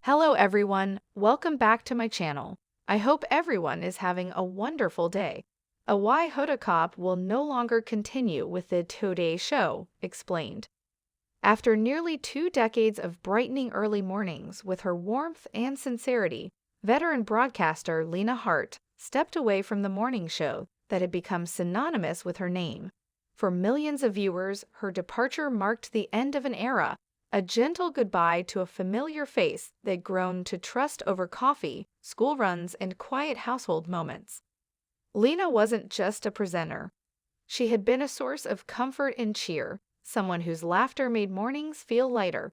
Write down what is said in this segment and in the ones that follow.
Hello everyone, welcome back to my channel. I hope everyone is having a wonderful day. A Why Hoda Cop will no longer continue with the Today Show, explained. After nearly 2 decades of brightening early mornings with her warmth and sincerity, veteran broadcaster Lena Hart stepped away from the morning show that had become synonymous with her name. For millions of viewers, her departure marked the end of an era, a gentle goodbye to a familiar face they'd grown to trust over coffee, school runs, and quiet household moments. Lena wasn't just a presenter. She had been a source of comfort and cheer, someone whose laughter made mornings feel lighter.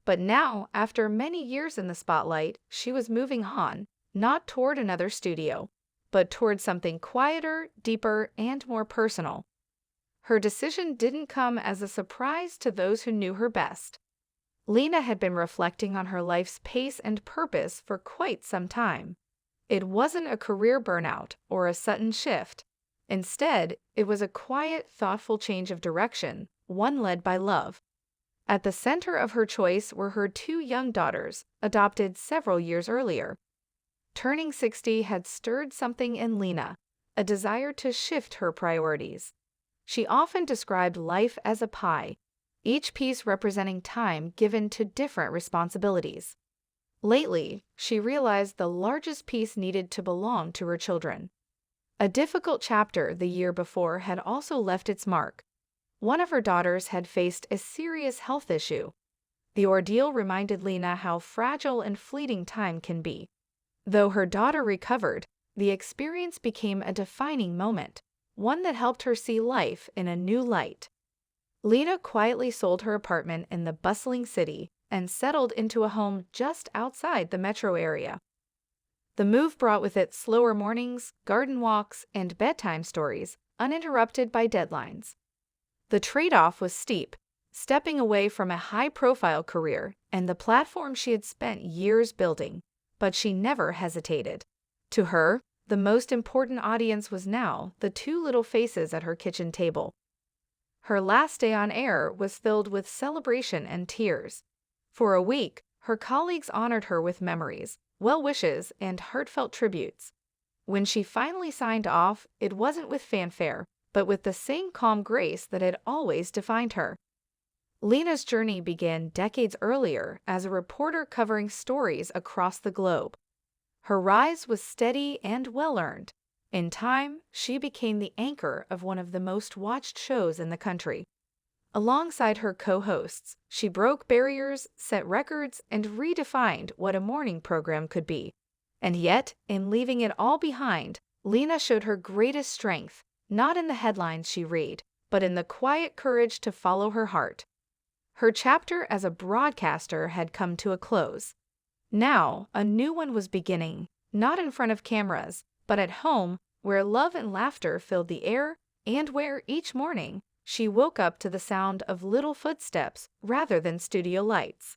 But now, after many years in the spotlight, she was moving on, not toward another studio, but toward something quieter, deeper, and more personal. Her decision didn't come as a surprise to those who knew her best. Lena had been reflecting on her life's pace and purpose for quite some time. It wasn't a career burnout or a sudden shift. Instead, it was a quiet, thoughtful change of direction, one led by love. At the center of her choice were her two young daughters, adopted several years earlier. Turning 60 had stirred something in Lena, a desire to shift her priorities. She often described life as a pie, each piece representing time given to different responsibilities. Lately, she realized the largest piece needed to belong to her children. A difficult chapter the year before had also left its mark. One of her daughters had faced a serious health issue. The ordeal reminded Lena how fragile and fleeting time can be. Though her daughter recovered, the experience became a defining moment, one that helped her see life in a new light. Lena quietly sold her apartment in the bustling city and settled into a home just outside the metro area. The move brought with it slower mornings, garden walks, and bedtime stories, uninterrupted by deadlines. The trade-off was steep, stepping away from a high-profile career and the platform she had spent years building, but she never hesitated. To her, the most important audience was now the two little faces at her kitchen table. Her last day on air was filled with celebration and tears. For a week, her colleagues honored her with memories, well wishes, and heartfelt tributes. When she finally signed off, it wasn't with fanfare, but with the same calm grace that had always defined her. Lena's journey began decades earlier as a reporter covering stories across the globe. Her rise was steady and well-earned. In time, she became the anchor of one of the most watched shows in the country. Alongside her co-hosts, she broke barriers, set records, and redefined what a morning program could be. And yet, in leaving it all behind, Lena showed her greatest strength, not in the headlines she read, but in the quiet courage to follow her heart. Her chapter as a broadcaster had come to a close. Now, a new one was beginning, not in front of cameras, but at home, where love and laughter filled the air, and where each morning she woke up to the sound of little footsteps rather than studio lights.